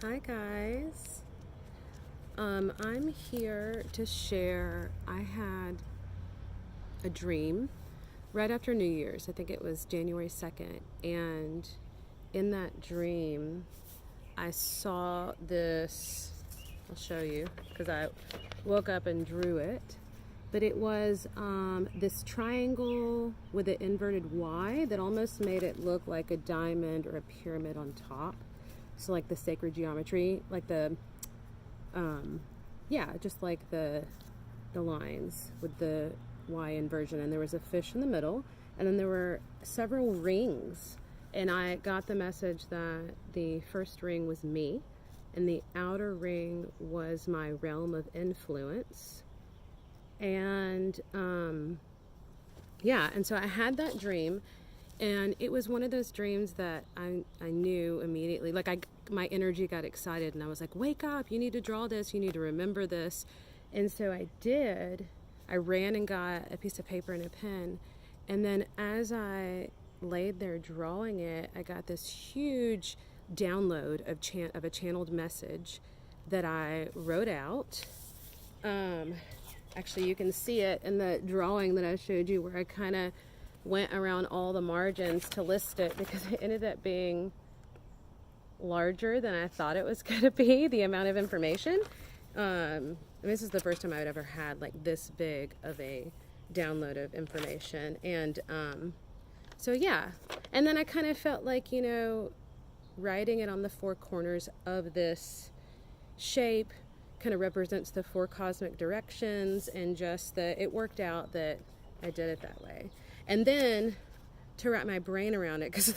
Hi guys. I'm here to share. I had a dream right after New Year's. I think it was January 2nd. And in that dream, I saw this. I'll show you because I woke up and drew it. But it was this triangle with an inverted Y that almost made it look like a diamond or a pyramid on top. So like the sacred geometry, like the, just like the lines with the Y inversion. And there was a fish in the middle, and then there were several rings. And I got the message that the first ring was me, and the outer ring was my realm of influence. And, and so I had that dream. And it was one of those dreams that I knew immediately, like my energy got excited and I was like, wake up, you need to draw this, you need to remember this. And so I did. I ran and got a piece of paper and a pen. And then as I laid there drawing it, I got this huge download of a channeled message that I wrote out. Actually, you can see it in the drawing that I showed you where I kind of went around all the margins to list it because it ended up being larger than I thought it was going to be, the amount of information. And this is the first time I've ever had like this big of a download of information. And so yeah, and then I kind of felt like, writing it on the four corners of this shape kind of represents the four cosmic directions, and just that it worked out that I did it that way. And then to wrap my brain around it, because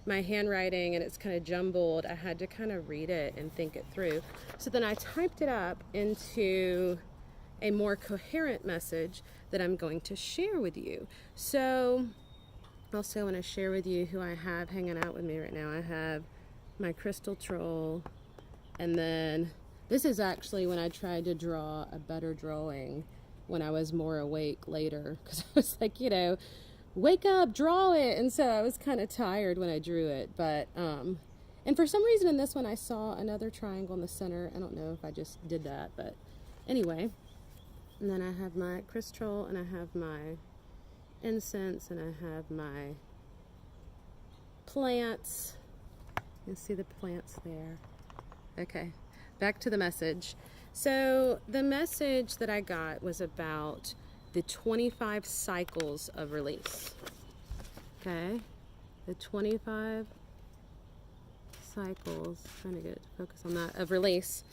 my handwriting and it's kind of jumbled, I had to kind of read it and think it through. So then I typed it up into a more coherent message that I'm going to share with you. So also I want to share with you who I have hanging out with me right now. I have my crystal troll, and then this is actually when I tried to draw a better drawing when I was more awake later, because I was like, wake up, draw it. And so I was kind of tired when I drew it. But, and for some reason in this one, I saw another triangle in the center. I don't know if I just did that, but anyway. And then I have my crystal, and I have my incense, and I have my plants. You can see the plants there. Okay, back to the message. So the message that I got was about the 25 cycles of release. Okay, the 25 cycles, trying to get it to focus on that, of release.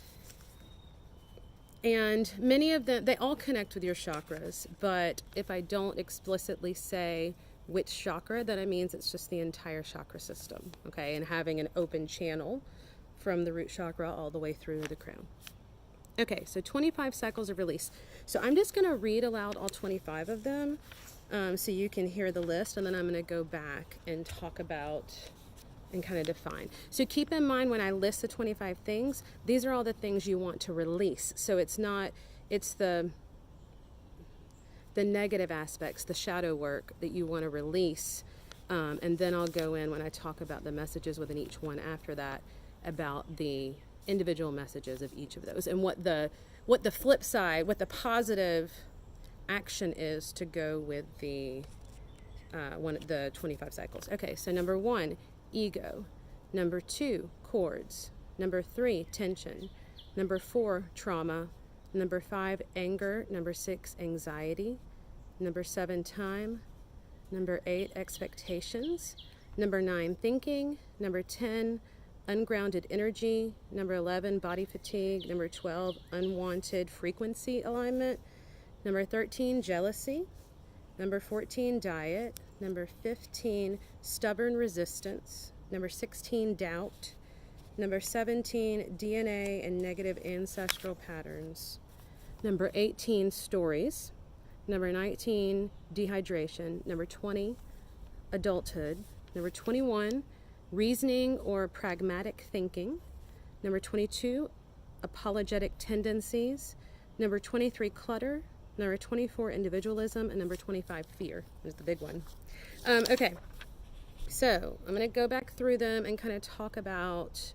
And many of them, they all connect with your chakras, but if I don't explicitly say which chakra, then it means it's just the entire chakra system, okay, and having an open channel from the root chakra all the way through the crown. Okay, so 25 cycles of release. So I'm just going to read aloud all 25 of them so you can hear the list, and then I'm going to go back and talk about and kind of define. So keep in mind when I list the 25 things, these are all the things you want to release. So it's the negative aspects, the shadow work that you want to release. And then I'll go in when I talk about the messages within each one after that about the individual messages of each of those, and what the flip side, what the positive action is to go with the 25 cycles. Okay, so number 1, ego. Number 2, cords. Number 3, tension. Number 4, trauma. Number 5, anger. Number 6, anxiety. Number 7, time. Number 8, expectations. Number 9, thinking. Number 10, ungrounded energy. Number 11, body fatigue. Number 12, unwanted frequency alignment. Number 13, jealousy. Number 14, diet. Number 15, stubborn resistance. Number 16, doubt. Number 17, DNA and negative ancestral patterns. Number 18, stories. Number 19, dehydration. Number 20, adulthood. Number 21, reasoning or pragmatic thinking. Number 22, apologetic tendencies. Number 23, clutter. Number 24, individualism. And number 25, fear is the big one. Okay, so I'm going to go back through them and kind of talk about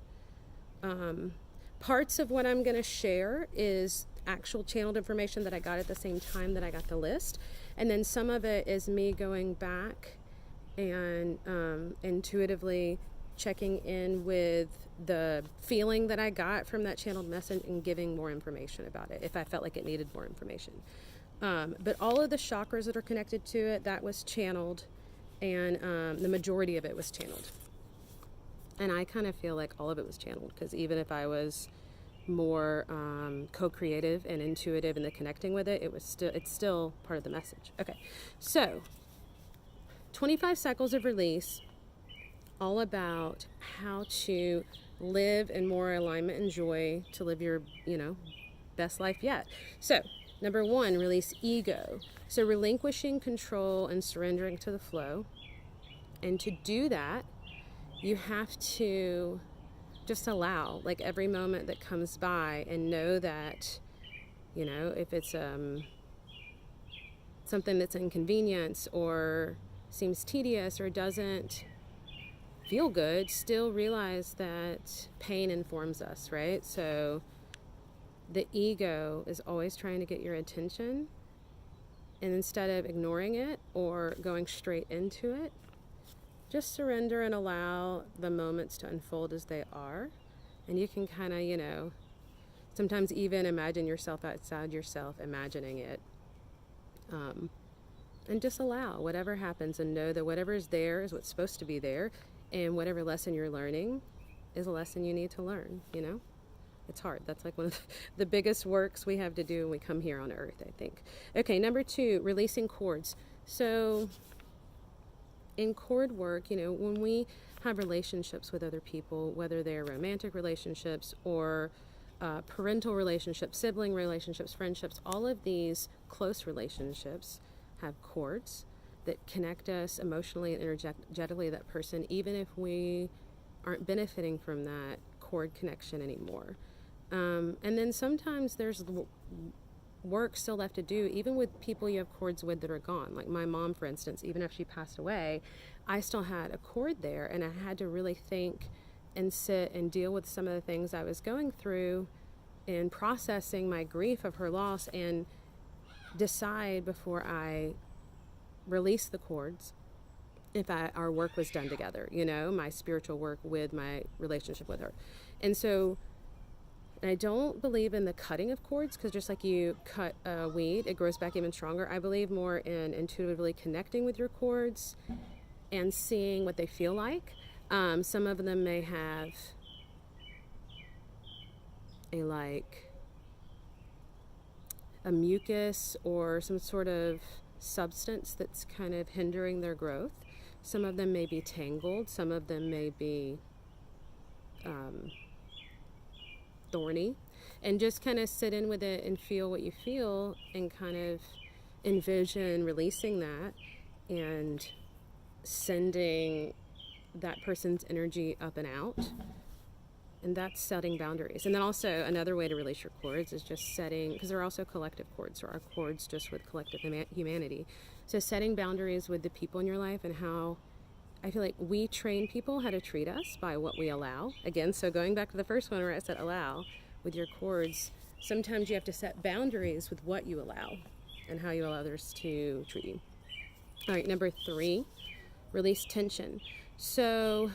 Parts of what I'm going to share is actual channeled information that I got at the same time that I got the list. And then some of it is me going back and intuitively checking in with the feeling that I got from that channeled message and giving more information about it if I felt like it needed more information. But all of the chakras that are connected to it, that was channeled, and the majority of it was channeled. And I kind of feel like all of it was channeled, because even if I was more co-creative and intuitive in the connecting with it, it's still part of the message. Okay, so 25 cycles of release, all about how to live in more alignment and joy to live your, best life yet. So, number 1, release ego. So relinquishing control and surrendering to the flow. And to do that, you have to just allow, like, every moment that comes by, and know that, if it's something that's inconvenience or seems tedious or doesn't feel good, still realize that pain informs us, right? So the ego is always trying to get your attention, and instead of ignoring it or going straight into it, just surrender and allow the moments to unfold as they are. And you can kind of, sometimes even imagine yourself outside yourself, imagining it. And just allow whatever happens, and know that whatever is there is what's supposed to be there. And whatever lesson you're learning is a lesson you need to learn, It's hard. That's like one of the biggest works we have to do when we come here on earth, I think. Okay, number 2, releasing cords. So in cord work, when we have relationships with other people, whether they're romantic relationships or parental relationships, sibling relationships, friendships, all of these close relationships have cords that connect us emotionally and energetically, that person, even if we aren't benefiting from that cord connection anymore. And then sometimes there's work still left to do, even with people you have cords with that are gone. Like my mom, for instance, even if she passed away, I still had a cord there, and I had to really think and sit and deal with some of the things I was going through and processing my grief of her loss, and decide before I release the cords if our work was done together, my spiritual work with my relationship with her. And so I don't believe in the cutting of cords, because just like you cut a weed, it grows back even stronger. I believe more in intuitively connecting with your cords and seeing what they feel like. Some of them may have a mucus or some sort of substance that's kind of hindering their growth. Some of them may be tangled. Some of them may be thorny. And just kind of sit in with it and feel what you feel, and kind of envision releasing that and sending that person's energy up and out. And that's setting boundaries. And then also another way to release your cords is just setting, because there are also collective cords, or our cords just with collective humanity. So setting boundaries with the people in your life, and how I feel like we train people how to treat us by what we allow. Again, so going back to the first one where I said allow, with your cords, sometimes you have to set boundaries with what you allow and how you allow others to treat you. All right, number 3, release tension. So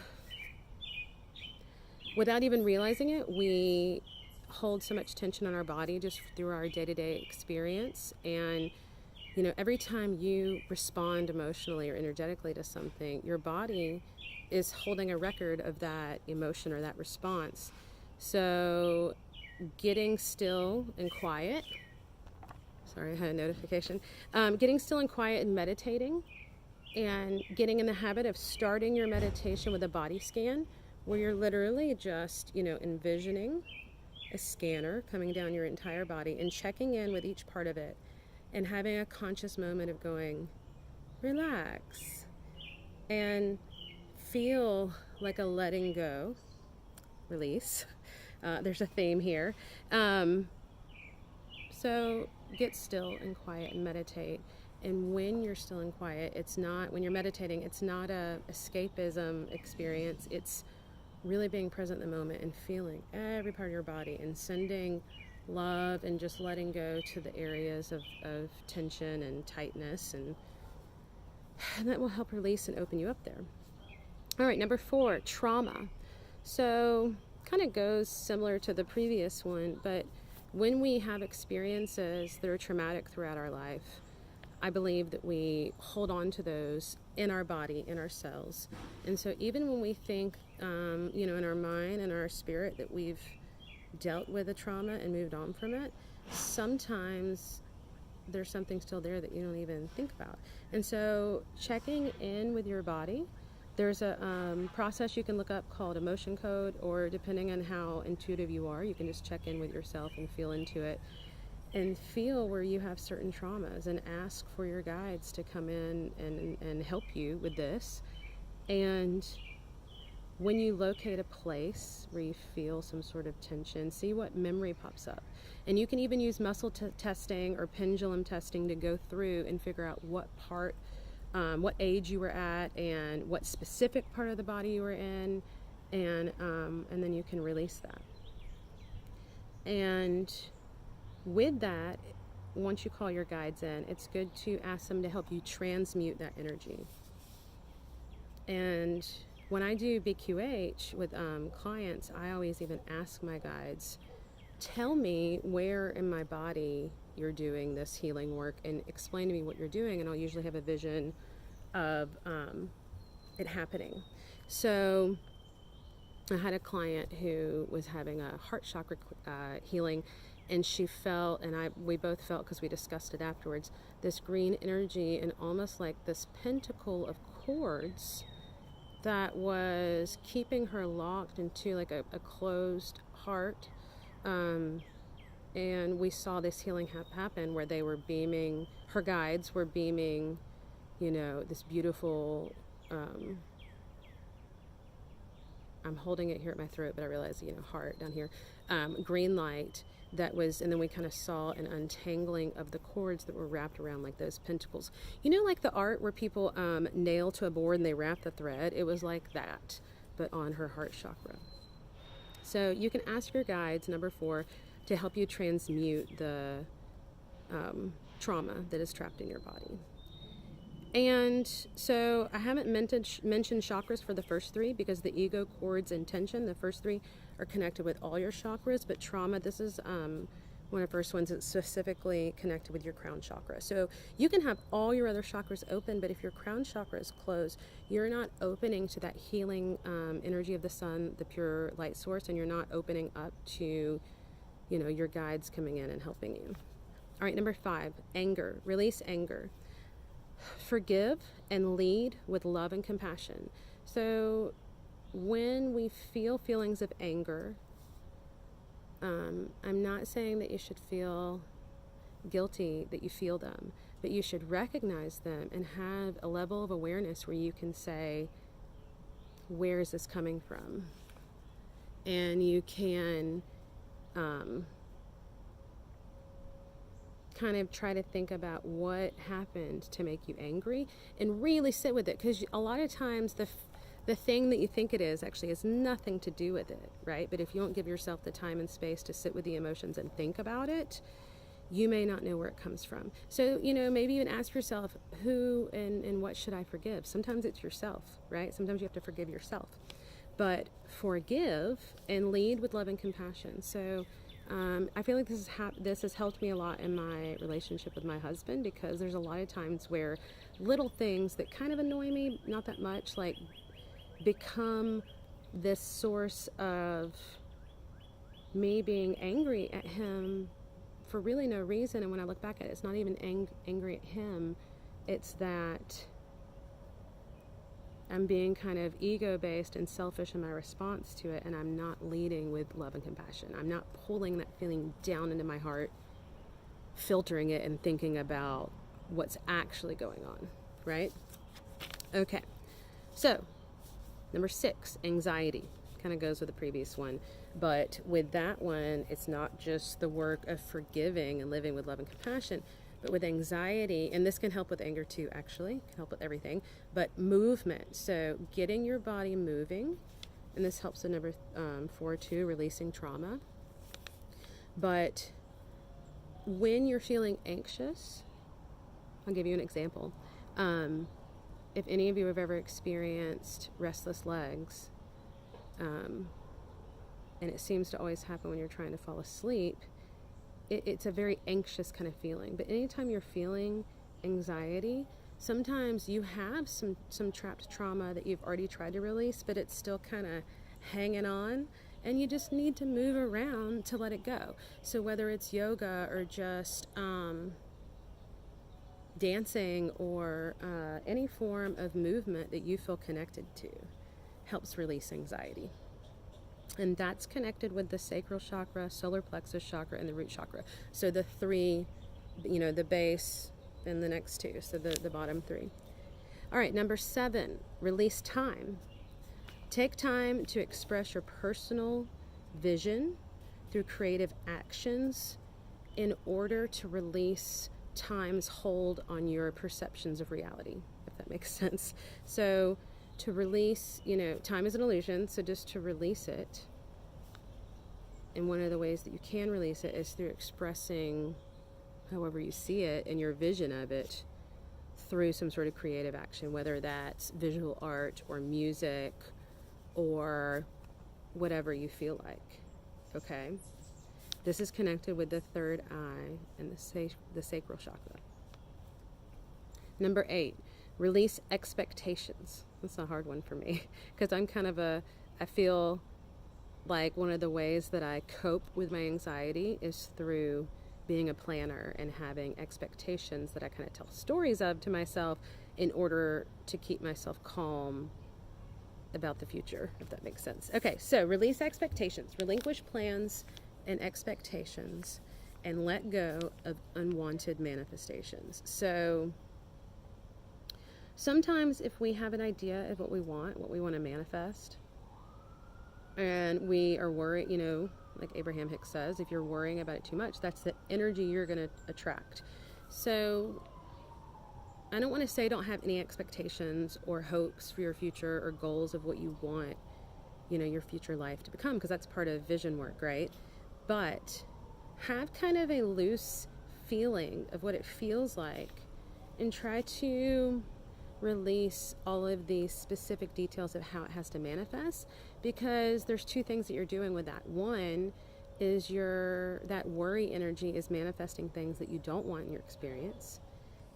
without even realizing it, we hold so much tension on our body just through our day-to-day experience. And, every time you respond emotionally or energetically to something, your body is holding a record of that emotion or that response. So getting still and quiet, sorry, I had a notification, getting still and quiet and meditating, and getting in the habit of starting your meditation with a body scan, where you're literally just, envisioning a scanner coming down your entire body and checking in with each part of it, and having a conscious moment of going, relax, and feel like a letting go, release. There's a theme here. So get still and quiet and meditate. And when you're still and quiet, when you're meditating, it's not a escapism experience. It's really being present in the moment and feeling every part of your body and sending love and just letting go to the areas of tension and tightness, and that will help release and open you up there. All right, number 4, trauma. So kind of goes similar to the previous one, but when we have experiences that are traumatic throughout our life, I believe that we hold on to those in our body, in our cells. And so even when we think, in our mind and our spirit that we've dealt with a trauma and moved on from it, sometimes there's something still there that you don't even think about. And so checking in with your body, there's a process you can look up called emotion code, or depending on how intuitive you are, you can just check in with yourself and feel into it and feel where you have certain traumas and ask for your guides to come in and help you with this. And when you locate a place where you feel some sort of tension, see what memory pops up. And you can even use muscle testing or pendulum testing to go through and figure out what part, what age you were at and what specific part of the body you were in, and then you can release that. And with that, once you call your guides in, it's good to ask them to help you transmute that energy. And when I do BQH with clients, I always even ask my guides, tell me where in my body you're doing this healing work and explain to me what you're doing, and I'll usually have a vision of it happening. So I had a client who was having a heart chakra healing, and she felt, and we both felt, because we discussed it afterwards, this green energy and almost like this pentacle of cords that was keeping her locked into like a closed heart. And we saw this healing happen where they were beaming, her guides were beaming, this beautiful, I'm holding it here at my throat, but I realize, heart down here, green light that was, and then we kind of saw an untangling of the cords that were wrapped around like those pentacles. Like the art where people nail to a board and they wrap the thread? It was like that, but on her heart chakra. So you can ask your guides, number 4, to help you transmute the trauma that is trapped in your body. And so I haven't mentioned chakras for the first 3 because the ego, cords, and tension, the first 3 are connected with all your chakras, but trauma, this is one of the first ones that's specifically connected with your crown chakra. So you can have all your other chakras open, but if your crown chakra is closed, you're not opening to that healing energy of the sun, the pure light source, and you're not opening up to, your guides coming in and helping you. All right, number 5, anger. Release anger. Forgive and lead with love and compassion. So when we feel feelings of anger, I'm not saying that you should feel guilty that you feel them, but you should recognize them and have a level of awareness where you can say, where is this coming from? And you can kind of try to think about what happened to make you angry and really sit with it, because a lot of times the thing that you think it is actually has nothing to do with it, right? But if you don't give yourself the time and space to sit with the emotions and think about it, you may not know where it comes from. So, maybe even ask yourself, who and what should I forgive? Sometimes it's yourself, right? Sometimes you have to forgive yourself. But forgive and lead with love and compassion. So I feel like this has helped me a lot in my relationship with my husband, because there's a lot of times where little things that kind of annoy me, not that much, like become this source of me being angry at him for really no reason. And when I look back at it, it's not even angry at him. It's that I'm being kind of ego-based and selfish in my response to it, and I'm not leading with love and compassion. I'm not pulling that feeling down into my heart, filtering it, and thinking about what's actually going on, right? Okay, so number 6, anxiety. Kind of goes with the previous one, but with that one, it's not just the work of forgiving and living with love and compassion, but with anxiety, and this can help with anger too, actually, can help with everything, but movement. So getting your body moving And this helps with number 4 too, releasing trauma. But when you're feeling anxious, I'll give you an example. If any of you have ever experienced restless legs, and it seems to always happen when you're trying to fall asleep, it's a very anxious kind of feeling. But anytime you're feeling anxiety, sometimes you have some trapped trauma that you've already tried to release, but it's still kind of hanging on, and you just need to move around to let it go. So whether it's yoga or just dancing or any form of movement that you feel connected to helps release anxiety. And that's connected with the sacral chakra, solar plexus chakra, and the root chakra. So the 3, the base and the next 2, so the bottom 3. All right, number 7, release time. Take time to express your personal vision through creative actions in order to release time's hold on your perceptions of reality, if that makes sense. So to release, time is an illusion, so just to release it. And one of the ways that you can release it is through expressing however you see it and your vision of it through some sort of creative action, whether that's visual art or music or whatever you feel like. Okay? This is connected with the 3rd eye and the sacral chakra. Number 8, release expectations. That's a hard one for me because I'm kind of I feel like one of the ways that I cope with my anxiety is through being a planner and having expectations that I kind of tell stories of to myself in order to keep myself calm about the future, if that makes sense. Okay, so release expectations, relinquish plans and expectations, and let go of unwanted manifestations. So sometimes if we have an idea of what we want to manifest, and we are worried, like Abraham Hicks says, if you're worrying about it too much, that's the energy you're going to attract. So I don't want to say don't have any expectations or hopes for your future or goals of what you want, your future life to become, because that's part of vision work, right? But have kind of a loose feeling of what it feels like and try to release all of these specific details of how it has to manifest, because there's 2 things that you're doing with that. One is that worry energy is manifesting things that you don't want in your experience.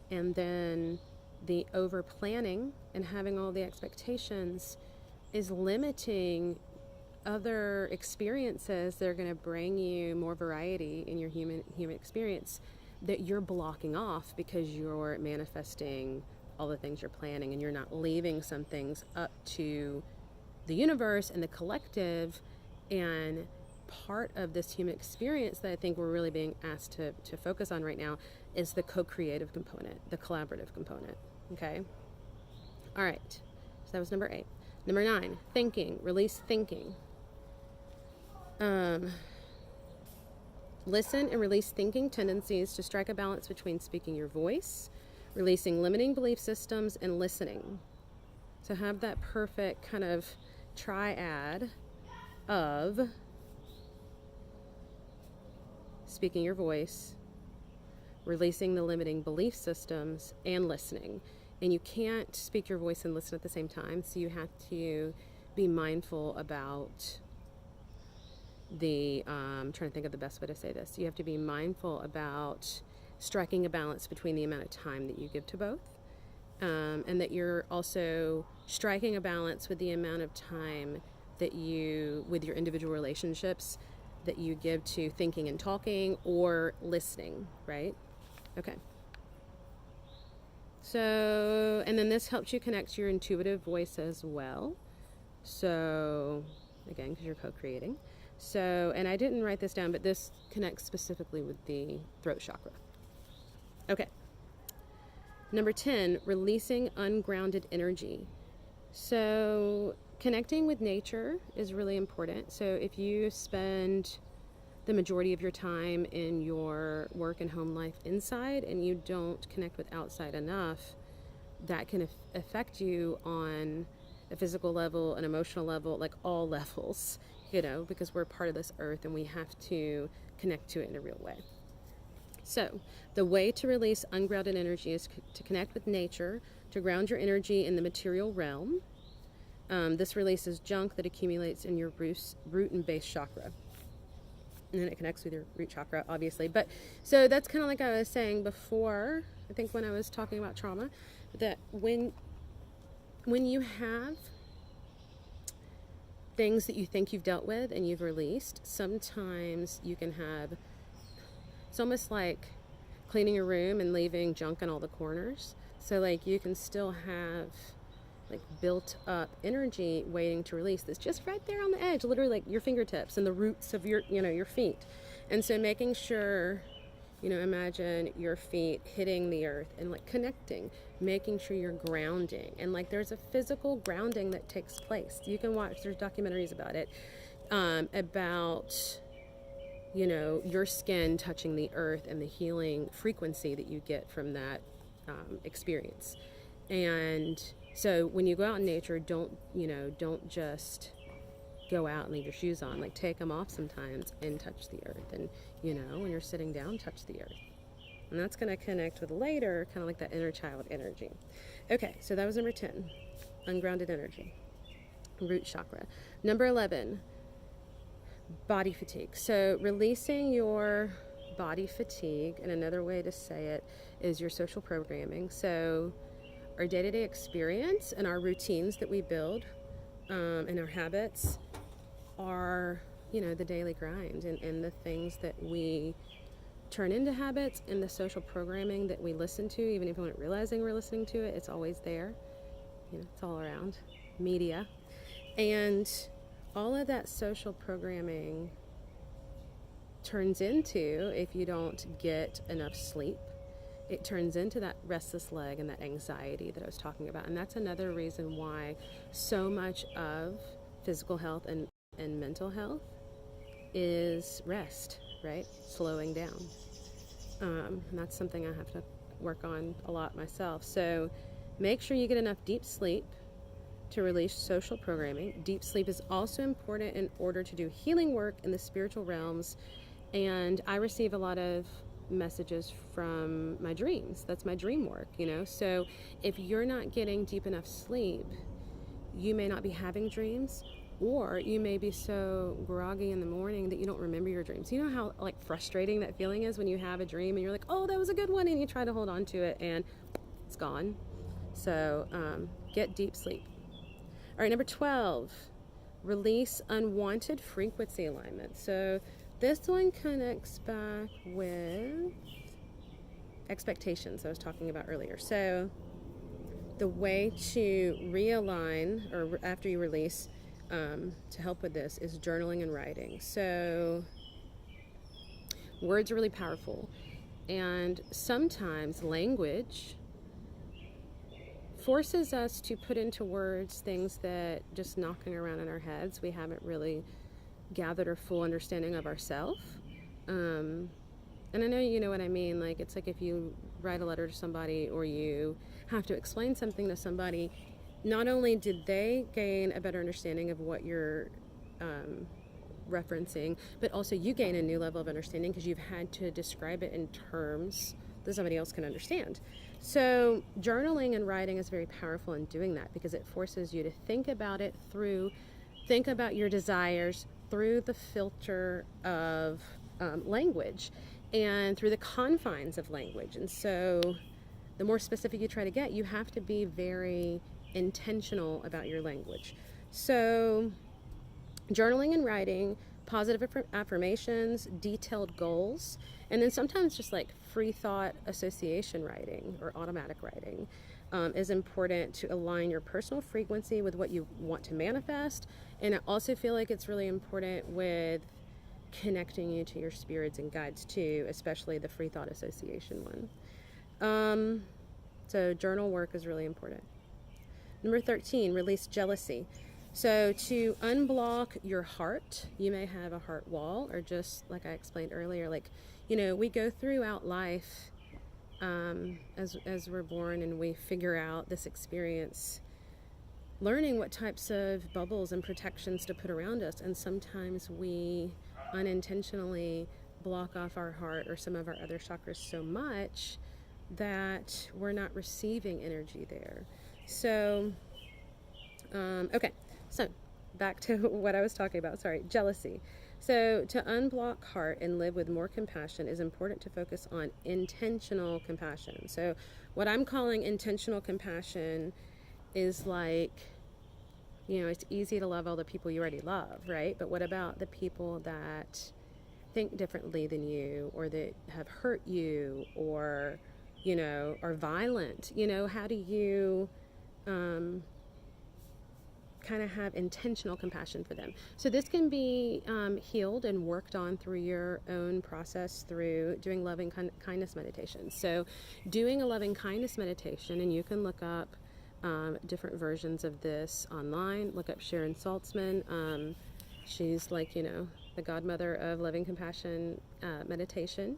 And then the over planning and having all the expectations is limiting other experiences that are going to bring you more variety in your human experience that you're blocking off because you're manifesting all the things you're planning, and you're not leaving some things up to the universe and the collective. And part of this human experience that I think we're really being asked to focus on right now is the co-creative component, the collaborative component. Okay? All right. So that was number 8. Number 9, thinking. Release thinking. Listen and release thinking tendencies to strike a balance between speaking your voice, releasing limiting belief systems, and listening. So have that perfect kind of triad of speaking your voice, releasing the limiting belief systems, and listening. And you can't speak your voice and listen at the same time, so you have to be mindful about I'm trying to think of the best way to say this. You have to be mindful about striking a balance between the amount of time that you give to both, and that you're also striking a balance with the amount of time that with your individual relationships, that you give to thinking and talking or listening, right? Okay. So, and then this helps you connect to your intuitive voice as well. So, again, because you're co-creating. So, and I didn't write this down, but this connects specifically with the throat chakra. Okay. Number 10, releasing ungrounded energy. So, connecting with nature is really important. So, if you spend the majority of your time in your work and home life inside and you don't connect with outside enough, that can affect you on a physical level, an emotional level, like all levels, you know, because we're part of this earth and we have to connect to it in a real way. So the way to release ungrounded energy is to connect with nature, to ground your energy in the material realm. This releases junk that accumulates in your root and base chakra. And then it connects with your root chakra, obviously. But so that's kind of like I was saying before, I think when I was talking about trauma, that when you have things that you think you've dealt with and you've released, sometimes you can have, it's almost like cleaning your room and leaving junk in all the corners. So like you can still have like built up energy waiting to release that's just right there on the edge, literally like your fingertips and the roots of your, you know, your feet. And so making sure, you know, imagine your feet hitting the earth and like connecting, making sure you're grounding. And like there's a physical grounding that takes place. You can watch, there's documentaries about it, about, you know, your skin touching the earth and the healing frequency that you get from that experience. And so when you go out in nature, don't just go out and leave your shoes on. Like take them off sometimes and touch the earth. And, you know, when you're sitting down, touch the earth. And that's going to connect with later, kind of like that inner child energy. Okay, so that was number 10, ungrounded energy, root chakra. Number 11, body fatigue. So releasing your body fatigue, and another way to say it is your social programming. So our day-to-day experience and our routines that we build and our habits are, you know, the daily grind and the things that we turn into habits, and the social programming that we listen to, even if we're not realizing we're listening to it, it's always there. You know, it's all around. Media. And all of that social programming turns into, if you don't get enough sleep, it turns into that restless leg and that anxiety that I was talking about. And that's another reason why so much of physical health and mental health is rest, right? Slowing down. And that's something I have to work on a lot myself. So make sure you get enough deep sleep to release social programming. Deep sleep is also important in order to do healing work in the spiritual realms. And I receive a lot of messages from my dreams. That's my dream work, you know. So if you're not getting deep enough sleep, you may not be having dreams, or you may be so groggy in the morning that you don't remember your dreams. You know how like frustrating that feeling is when you have a dream and you're like, oh, that was a good one, and you try to hold on to it and it's gone. So get deep sleep. All right, number 12, release unwanted frequency alignment. So this one connects back with expectations I was talking about earlier. So the way to realign, or after you release, to help with this, is journaling and writing. So words are really powerful, and sometimes language forces us to put into words things that just knocking around in our heads, we haven't really gathered a full understanding of ourselves. And I know you know what I mean. Like, it's like if you write a letter to somebody or you have to explain something to somebody, not only did they gain a better understanding of what you're referencing, but also you gain a new level of understanding because you've had to describe it in terms that somebody else can understand. So journaling and writing is very powerful in doing that, because it forces you to think about it think about your desires through the filter of language and through the confines of language. And so the more specific you try to get, you have to be very intentional about your language. So journaling and writing, positive affirmations, detailed goals, and then sometimes just like free thought association writing or automatic writing is important to align your personal frequency with what you want to manifest. And I also feel like it's really important with connecting you to your spirits and guides too, especially the free thought association one. So journal work is really important. Number 13, release jealousy. So to unblock your heart, you may have a heart wall, or just like I explained earlier, like, you know, we go throughout life as we're born, and we figure out this experience learning what types of bubbles and protections to put around us. And sometimes we unintentionally block off our heart or some of our other chakras so much that we're not receiving energy there. So, okay, so back to what I was talking about. Sorry, jealousy. So to unblock heart and live with more compassion is important to focus on intentional compassion. So what I'm calling intentional compassion is like, you know, it's easy to love all the people you already love, right? But what about the people that think differently than you, or that have hurt you, or, you know, are violent? You know, how do you kind of have intentional compassion for them? So this can be healed and worked on through your own process, through doing loving kindness meditation. So doing a loving kindness meditation, and you can look up different versions of this online. Look up Sharon Saltzman. She's like, you know, the godmother of loving compassion meditation.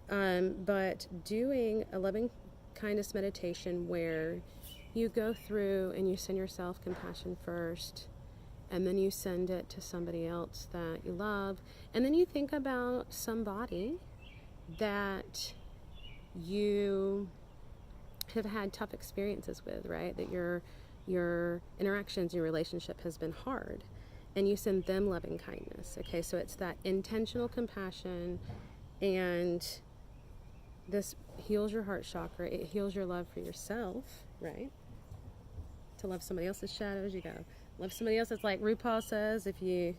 But doing a loving kindness meditation where you go through and you send yourself compassion first, and then you send it to somebody else that you love, and then you think about somebody that you have had tough experiences with, right? That your interactions, your relationship has been hard, and you send them loving kindness. Okay, so it's that intentional compassion, and this heals your heart chakra. It heals your love for yourself, right? To love somebody else's shadows, you gotta love somebody else. It's like RuPaul says, if you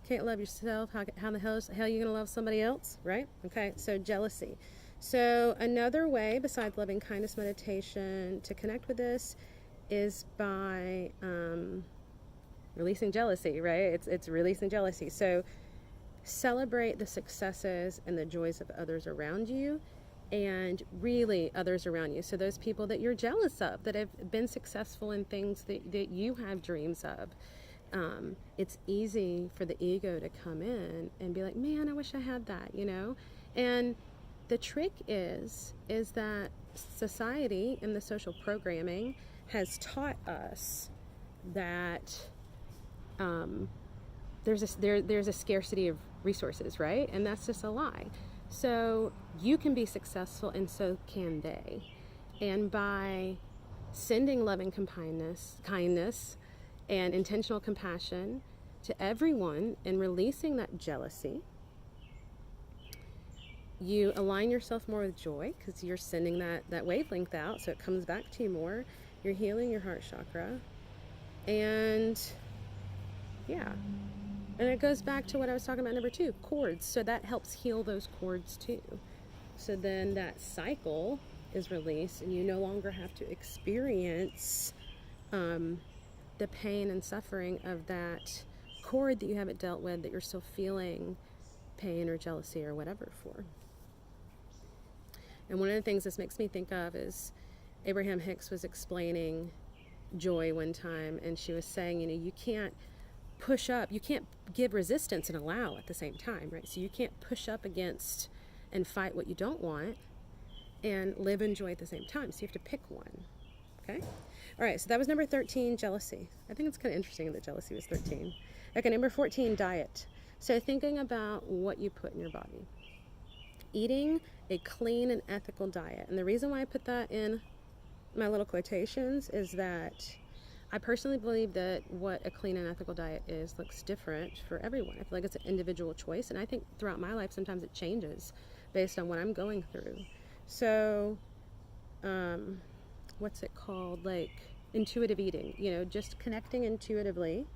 can't love yourself, how the hell are you gonna love somebody else, right? Okay, so jealousy. So another way besides loving kindness meditation to connect with this is by releasing jealousy, right? It's releasing jealousy. So celebrate the successes and the joys of others around you, and really others around you. So those people that you're jealous of, that have been successful in things that you have dreams of. It's easy for the ego to come in and be like, man, I wish I had that, you know? And the trick is that society and the social programming has taught us that there's a scarcity of resources, right? And that's just a lie. So you can be successful, and so can they. And by sending loving kindness and intentional compassion to everyone and releasing that jealousy, you align yourself more with joy, because you're sending that wavelength out, so it comes back to you more. You're healing your heart chakra. And yeah, and it goes back to what I was talking about, number 2, cords. So that helps heal those cords too. So then that cycle is released, and you no longer have to experience the pain and suffering of that cord that you haven't dealt with, that you're still feeling pain or jealousy or whatever for. And one of the things this makes me think of is Abraham Hicks was explaining joy one time, and she was saying, you know, you can't push up, you can't give resistance and allow at the same time, right? So you can't push up against and fight what you don't want and live in joy at the same time. So you have to pick one, okay? All right, so that was number 13, jealousy. I think it's kind of interesting that jealousy was 13. Okay, number 14, diet. So thinking about what you put in your body. Eating a clean and ethical diet. And the reason why I put that in my little quotations is that I personally believe that what a clean and ethical diet is looks different for everyone. I feel like it's an individual choice, and I think throughout my life sometimes it changes based on what I'm going through. So what's it called, like intuitive eating, you know, just connecting intuitively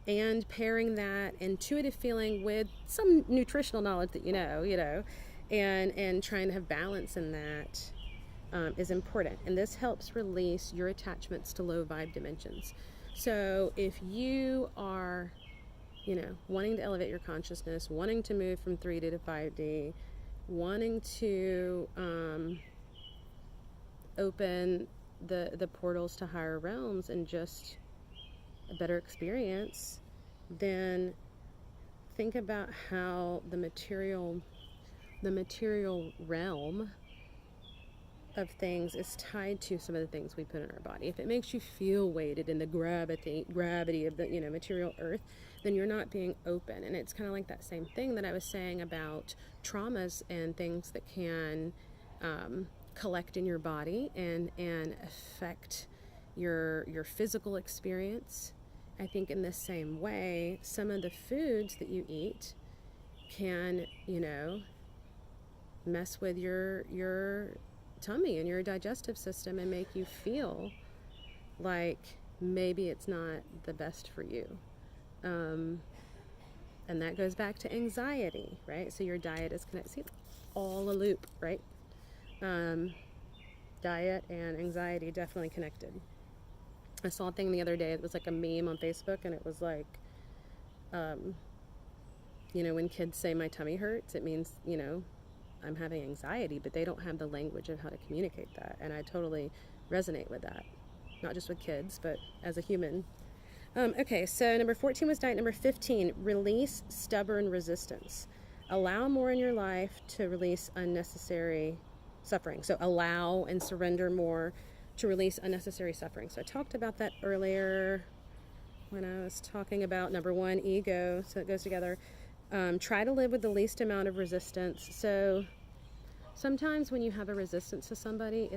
and pairing that intuitive feeling with some nutritional knowledge that you know, and trying to have balance in that is important. And this helps release your attachments to low vibe dimensions. So if you are, you know, wanting to elevate your consciousness, wanting to move from 3D to 5D, wanting to open the portals to higher realms and just a better experience, then think about how the material realm of things is tied to some of the things we put in our body. If it makes you feel weighted in the gravity of the, you know, material earth, then you're not being open. And it's kind of like that same thing that I was saying about traumas and things that can collect in your body and affect your physical experience. I think in the same way, some of the foods that you eat can, you know, mess with your tummy and your digestive system and make you feel like maybe it's not the best for you. And that goes back to anxiety, right? So your diet is connected. See, all a loop, right? Diet and anxiety definitely connected. I saw a thing the other day. It was like a meme on Facebook, and it was like, you know, when kids say my tummy hurts, it means, you know, I'm having anxiety, but they don't have the language of how to communicate that. And I totally resonate with that. Not just with kids, but as a human. Okay, so number 14 was diet. Number 15, release stubborn resistance. Allow more in your life to release unnecessary suffering. So allow and surrender more to release unnecessary suffering. So I talked about that earlier when I was talking about number 1, ego. So it goes together. Try to live with the least amount of resistance. So sometimes when you have a resistance to somebody,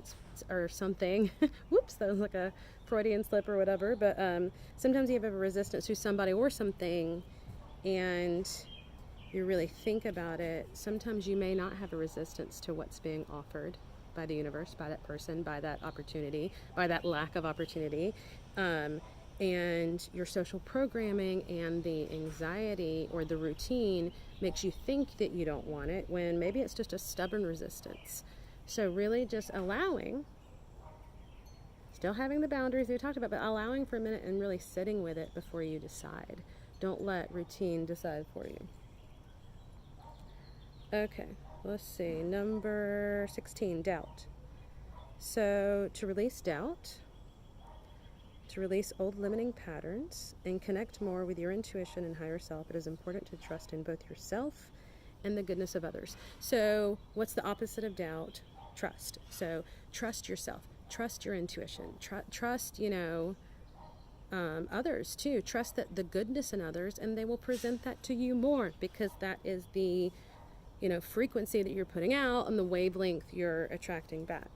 or something, whoops, that was like a Freudian slip or whatever, but sometimes you have a resistance to somebody or something, and you really think about it. Sometimes you may not have a resistance to what's being offered by the universe, by that person, by that opportunity, by that lack of opportunity. And your social programming and the anxiety or the routine makes you think that you don't want it, when maybe it's just a stubborn resistance. So really just allowing, still having the boundaries we talked about, but allowing for a minute and really sitting with it before you decide. Don't let routine decide for you. Okay, let's see. Number 16, doubt. So to release doubt, to release old limiting patterns and connect more with your intuition and higher self, it is important to trust in both yourself and the goodness of others. So what's the opposite of doubt? Trust. So trust yourself, trust your intuition, trust, you know, others too. Trust that the goodness in others, and they will present that to you more, because that is the, you know, frequency that you're putting out and the wavelength you're attracting back.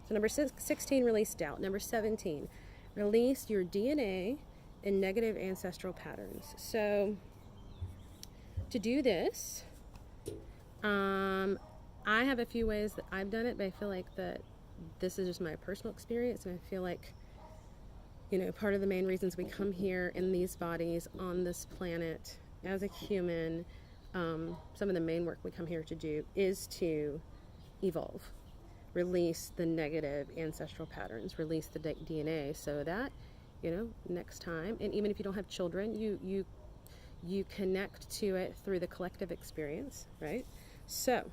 So number 16, release doubt. Number 17, release your DNA and negative ancestral patterns. So to do this, I have a few ways that I've done it, but I feel like that this is just my personal experience, and I feel like, you know, part of the main reasons we come here in these bodies on this planet as a human, some of the main work we come here to do is to evolve. Release the negative ancestral patterns, release the DNA, so that, you know, next time, and even if you don't have children, you connect to it through the collective experience, right? So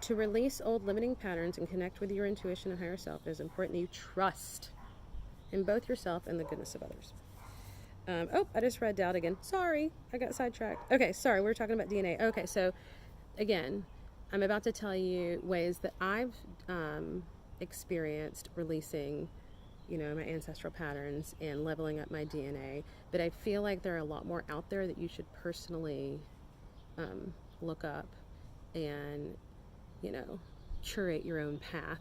to release old limiting patterns and connect with your intuition and higher self, it is important that you trust in both yourself and the goodness of others. Oh, I just read doubt again. Sorry, I got sidetracked. Okay, sorry, we were talking about DNA. Okay, so again, I'm about to tell you ways that I've experienced releasing, you know, my ancestral patterns and leveling up my DNA. But I feel like there are a lot more out there that you should personally look up and, you know, curate your own path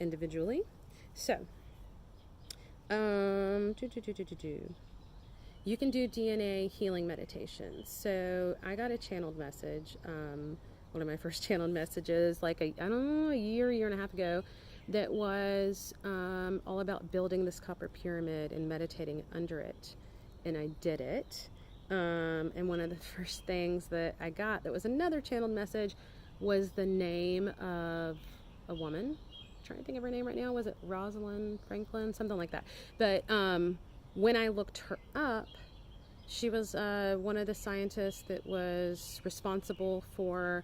individually. So, you can do DNA healing meditations. So I got a channeled message, one of my first channeled messages, like a year and a half ago, that was all about building this copper pyramid and meditating under it. And I did it. And one of the first things that I got that was another channeled message was the name of a woman. I'm trying to think of her name right now. Was it Rosalind Franklin? Something like that. But when I looked her up, she was one of the scientists that was responsible for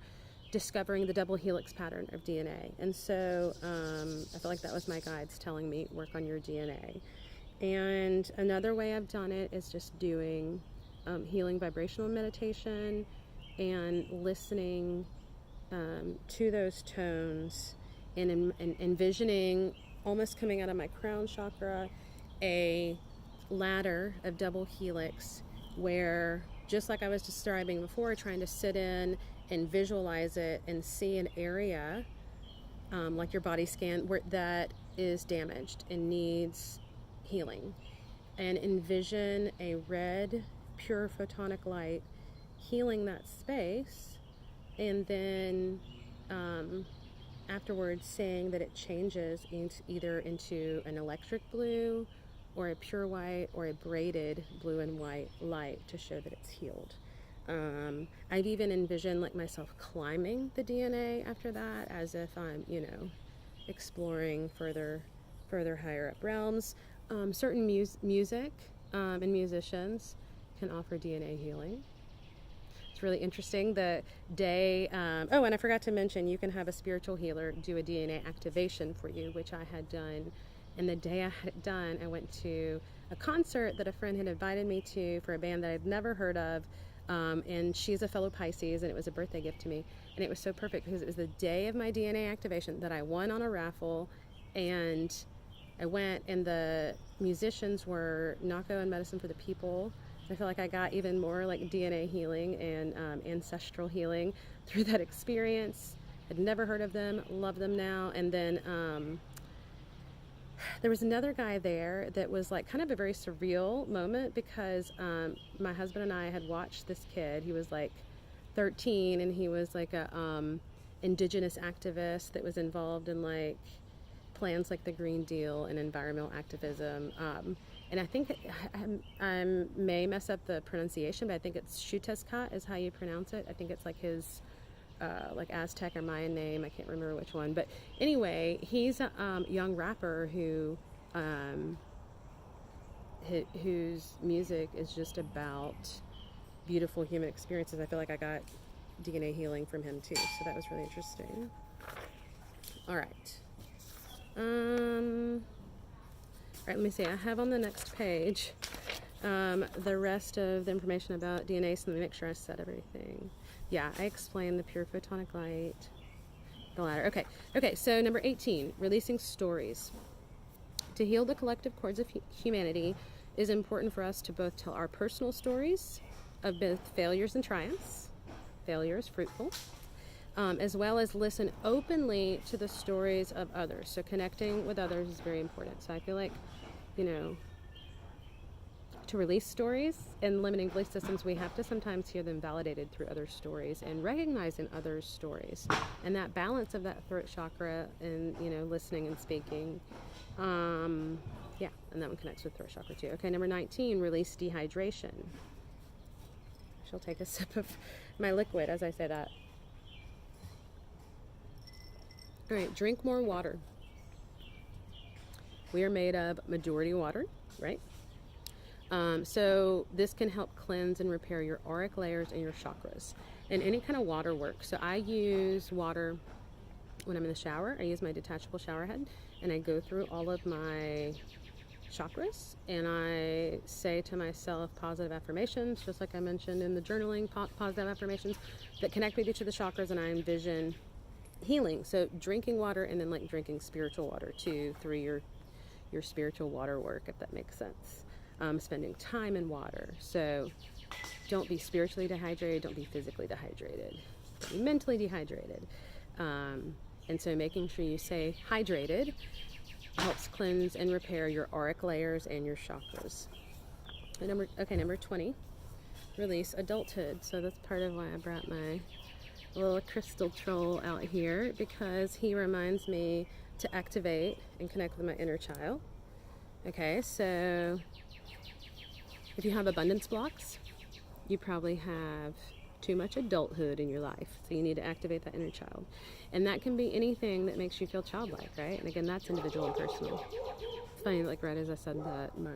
discovering the double helix pattern of DNA. And so I felt like that was my guides telling me, work on your DNA. And another way I've done it is just doing healing vibrational meditation and listening to those tones and envisioning, almost coming out of my crown chakra, a ladder of double helix where, just like I was describing before, trying to sit in and visualize it and see an area, like your body scan, where that is damaged and needs healing, and envision a red, pure photonic light healing that space, and then afterwards saying that it changes either into an electric blue or a pure white or a braided blue and white light to show that it's healed. I've even envisioned like myself climbing the DNA after that, as if I'm, exploring further higher up realms. Certain music and musicians can offer DNA healing. It's really interesting. The day, oh, and I forgot to mention, you can have a spiritual healer do a DNA activation for you, which I had done. And the day I had it done, I went to a concert that a friend had invited me to for a band that I'd never heard of. And she's a fellow Pisces, and it was a birthday gift to me. And it was so perfect because it was the day of my DNA activation that I won on a raffle. And I went, and the musicians were Nako and Medicine for the People. I feel like I got even more like DNA healing and ancestral healing through that experience. I'd never heard of them, love them now. And then there was another guy there that was like kind of a very surreal moment, because my husband and I had watched this kid. He was like 13, and he was like a indigenous activist that was involved in like plans like the Green Deal and environmental activism. And I think I may mess up the pronunciation, but I think it's Shuteskat is how you pronounce it. I think it's like his like Aztec or Mayan name. I can't remember which one. But anyway, he's a young rapper whose music is just about beautiful human experiences. I feel like I got DNA healing from him too, so that was really interesting. All right. All right, let me see. I have on the next page the rest of the information about DNA, so let me make sure I said everything. Yeah, I explained the pure photonic light, the ladder. Okay, so number 18, releasing stories. To heal the collective cords of humanity is important for us to both tell our personal stories of both failures and triumphs, failures, fruitful, as well as listen openly to the stories of others. So connecting with others is very important. So I feel like, to release stories and limiting belief systems, we have to sometimes hear them validated through other stories and recognize in others' stories. And that balance of that throat chakra and, listening and speaking. Yeah, and that one connects with throat chakra too. Okay, number 19, release dehydration. I shall take a sip of my liquid as I say that. All right, drink more water. We are made of majority water, right? So this can help cleanse and repair your auric layers and your chakras. And any kind of water works. So I use water when I'm in the shower. I use my detachable shower head, and I go through all of my chakras, and I say to myself positive affirmations, just like I mentioned in the journaling, positive affirmations that connect with each of the chakras, and I envision healing. So drinking water, and then like drinking spiritual water too, through your spiritual water work, if that makes sense. Spending time in water. So don't be spiritually dehydrated, don't be physically dehydrated, be mentally dehydrated. And so making sure you stay hydrated helps cleanse and repair your auric layers and your chakras. Number 20, release adulthood. So that's part of why I brought my little crystal troll out here, because he reminds me to activate and connect with my inner child. Okay, so if you have abundance blocks, you probably have too much adulthood in your life. So you need to activate that inner child. And that can be anything that makes you feel childlike, right? And again, that's individual and personal. It's funny, like right as I said that, my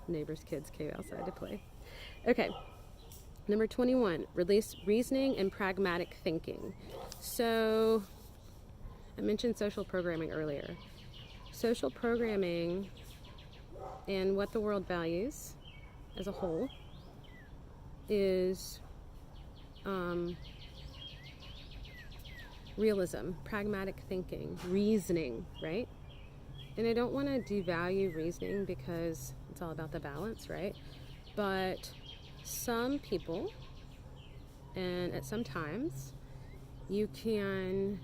neighbor's kids came outside to play. Okay, number 21, release reasoning and pragmatic thinking. So I mentioned social programming earlier. Social programming and what the world values as a whole is realism, pragmatic thinking, reasoning, right? And I don't want to devalue reasoning because it's all about the balance, right? But some people, and at some times, you can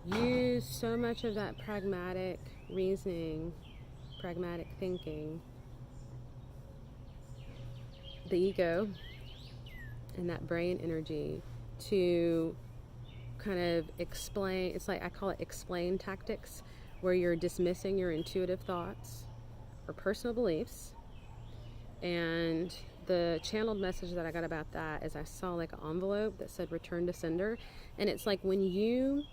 use so much of that pragmatic reasoning, pragmatic thinking, the ego, and that brain energy to kind of explain. It's like, I call it explain tactics, where you're dismissing your intuitive thoughts or personal beliefs. And the channeled message that I got about that is I saw like an envelope that said return to sender. And it's like when you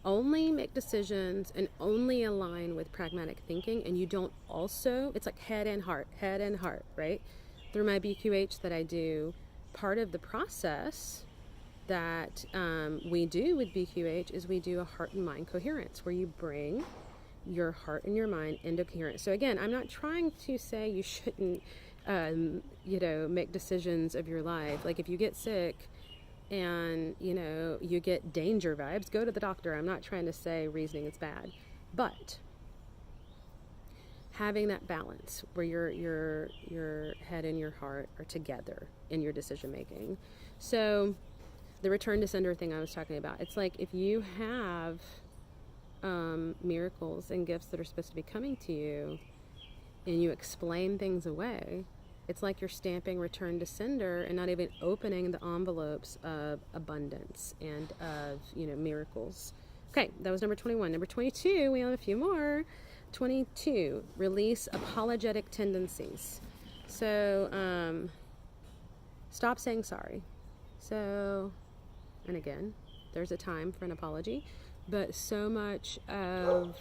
only make decisions and only align with pragmatic thinking, and you don't also, it's like head and heart, right? Through my BQH that I do, part of the process that we do with BQH is we do a heart and mind coherence, where you bring your heart and your mind into coherence. So again, I'm not trying to say you shouldn't, make decisions of your life. Like if you get sick and, you get danger vibes, go to the doctor. I'm not trying to say reasoning is bad, but having that balance where your head and your heart are together in your decision making. So the return to sender thing I was talking about, it's like if you have miracles and gifts that are supposed to be coming to you and you explain things away, it's like you're stamping return to sender and not even opening the envelopes of abundance and of, miracles. Okay, that was number 21. Number 22, we have a few more. 22, release apologetic tendencies. So, stop saying sorry. So, and again, there's a time for an apology, but so much of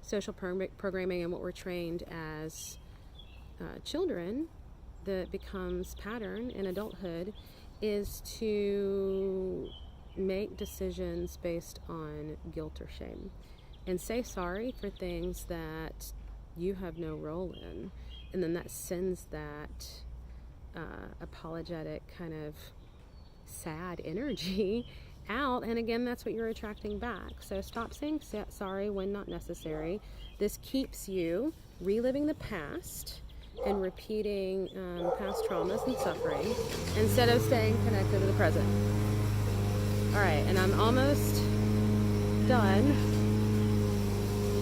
social programming and what we're trained as children that becomes pattern in adulthood is to make decisions based on guilt or shame and say sorry for things that you have no role in, and then that sends that apologetic kind of sad energy out, and again, that's what you're attracting back. So stop saying sorry when not necessary. This keeps you reliving the past and repeating past traumas and suffering instead of staying connected to the present. All right, and I'm almost done.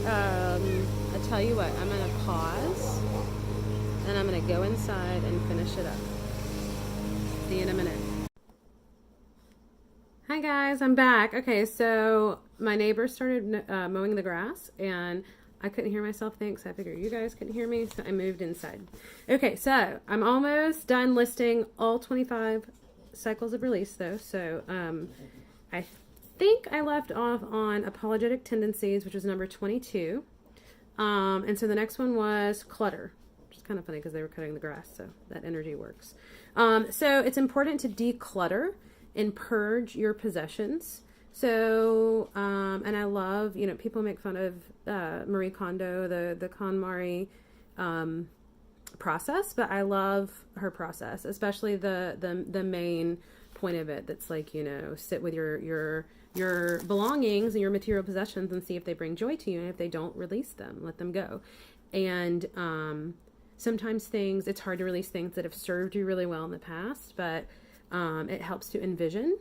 I tell you what, I'm going to pause and I'm going to go inside and finish it up. See you in a minute. Hi guys, I'm back. Okay, so my neighbor started mowing the grass and I couldn't hear myself think, so I figured you guys couldn't hear me, so I moved inside. Okay, so I'm almost done listing all 25 cycles of release though. So I think I left off on apologetic tendencies, which was number 22. And so the next one was clutter, which is kind of funny because they were cutting the grass, so that energy works. So it's important to declutter and purge your possessions. So, and I love, people make fun of Marie Kondo, the KonMari process, but I love her process, especially the main point of it. That's like, sit with your belongings and your material possessions and see if they bring joy to you, and if they don't, release them, let them go. And sometimes it's hard to release things that have served you really well in the past, but it helps to envision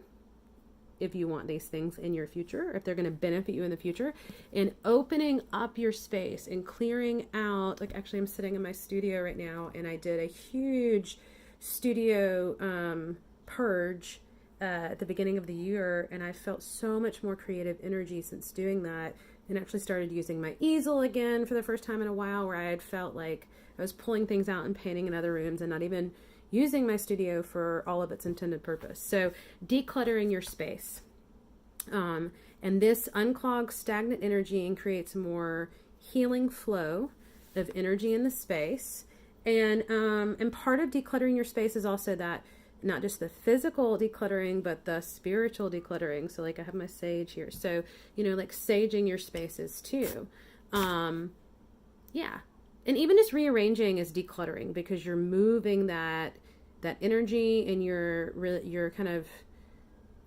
if you want these things in your future, if they're going to benefit you in the future, and opening up your space and clearing out. Like, actually, I'm sitting in my studio right now, and I did a huge studio purge at the beginning of the year, and I felt so much more creative energy since doing that, and actually started using my easel again for the first time in a while, where I had felt like I was pulling things out and painting in other rooms and not even using my studio for all of its intended purpose. So decluttering your space. And this unclogs stagnant energy and creates more healing flow of energy in the space. And part of decluttering your space is also that not just the physical decluttering, but the spiritual decluttering. So like I have my sage here. So, like saging your spaces too. Yeah. And even just rearranging is decluttering, because you're moving that energy, and you're kind of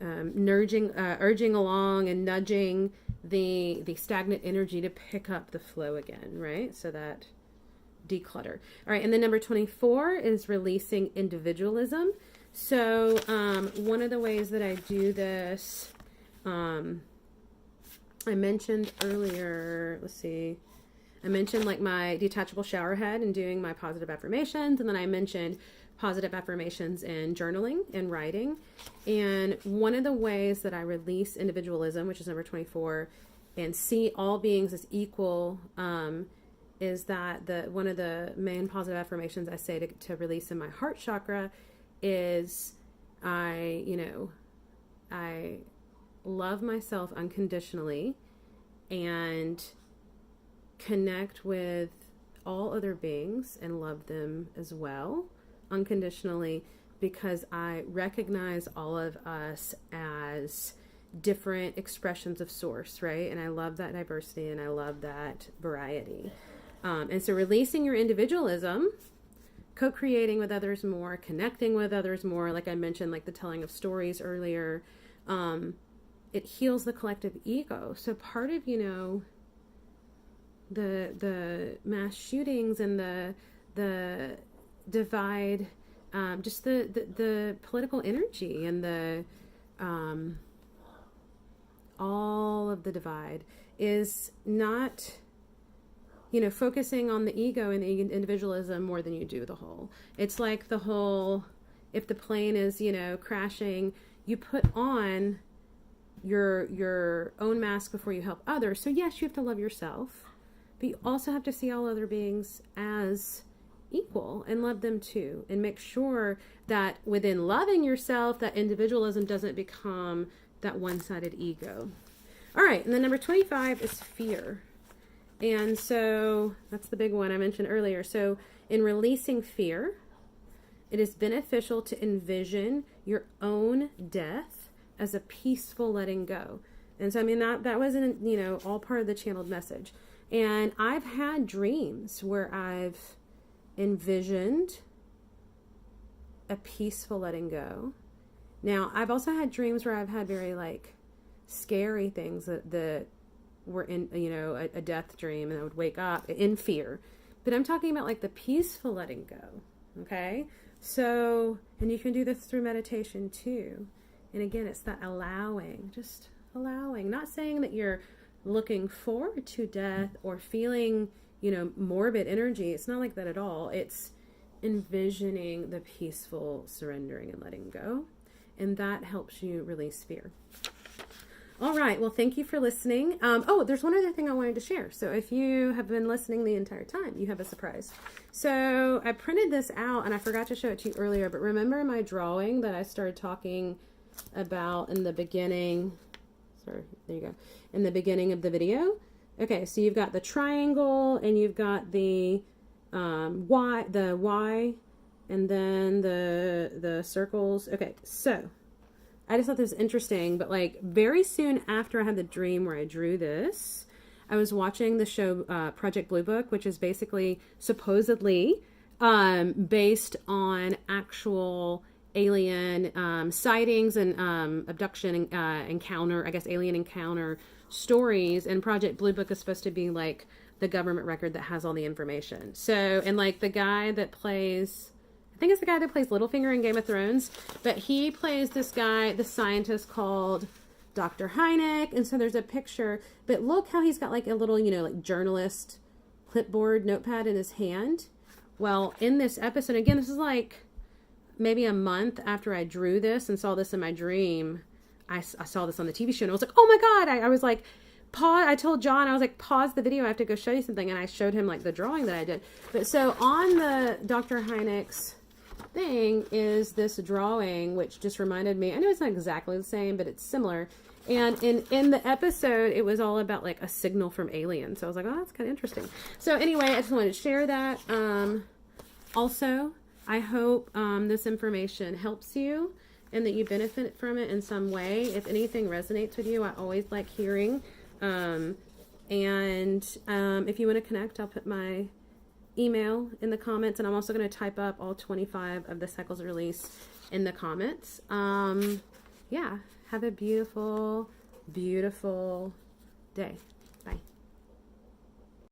urging along and nudging the stagnant energy to pick up the flow again, right? So that declutter. All right, and then number 24 is releasing individualism. So one of the ways that I do this, I mentioned earlier, let's see, I mentioned like my detachable shower head and doing my positive affirmations, and then I mentioned positive affirmations and journaling and writing. And one of the ways that I release individualism, which is number 24, and see all beings as equal, is that one of the main positive affirmations I say to release in my heart chakra is I love myself unconditionally and connect with all other beings and love them as well unconditionally, because I recognize all of us as different expressions of source, right? And I love that diversity and I love that variety. And so releasing your individualism, co-creating with others more, connecting with others more, like I mentioned, like the telling of stories earlier, it heals the collective ego. So part of, the mass shootings and the divide, just the political energy and the all of the divide is not, focusing on the ego and the individualism more than you do the whole. It's like the whole, if the plane is, crashing, you put on your own mask before you help others. So yes, you have to love yourself, but you also have to see all other beings as equal and love them too, and make sure that within loving yourself, that individualism doesn't become that one-sided ego. All right, and then number 25 is fear. And so that's the big one I mentioned earlier. So in releasing fear, it is beneficial to envision your own death as a peaceful letting go. And so, I mean, that wasn't, all part of the channeled message. And I've had dreams where I've envisioned a peaceful letting go. Now, I've also had dreams where I've had very, scary things that were in, a death dream, and I would wake up in fear. But I'm talking about, the peaceful letting go, okay? So, and you can do this through meditation, too. And again, it's that allowing, just allowing, not saying that you're looking forward to death or feeling, morbid energy. It's not like that at all. It's envisioning the peaceful surrendering and letting go. And that helps you release fear. All right. Well, thank you for listening. There's one other thing I wanted to share. So if you have been listening the entire time, you have a surprise. So I printed this out and I forgot to show it to you earlier, but remember my drawing that I started talking about in the beginning? Sorry, there you go. In the beginning of the video. Okay, so you've got the triangle and you've got the Y, and then the circles. Okay, so I just thought this was interesting, but very soon after I had the dream where I drew this, I was watching the show Project Blue Book, which is basically supposedly based on actual alien sightings and abduction encounter, alien encounter stories. And Project Blue Book is supposed to be the government record that has all the information. So, and the guy that plays, I think it's the guy that plays Littlefinger in Game of Thrones, but he plays this guy, the scientist called Dr. Hynek. And so there's a picture, but look how he's got a little, journalist clipboard notepad in his hand. Well, in this episode, again, this is maybe a month after I drew this and saw this in my dream. I saw this on the TV show and I was like, oh my God. I was pause. I told John, I was pause the video. I have to go show you something. And I showed him the drawing that I did. But so on the Dr. Hynek's thing is this drawing, which just reminded me, I know it's not exactly the same, but it's similar. And in the episode, it was all about a signal from aliens. So I was like, oh, that's kind of interesting. So anyway, I just wanted to share that. Also, I hope this information helps you and that you benefit from it in some way. If anything resonates with you, I always like hearing. And if you want to connect, I'll put my email in the comments, and I'm also going to type up all 25 of the Cycles of Release in the comments. Yeah, Have a beautiful, beautiful day.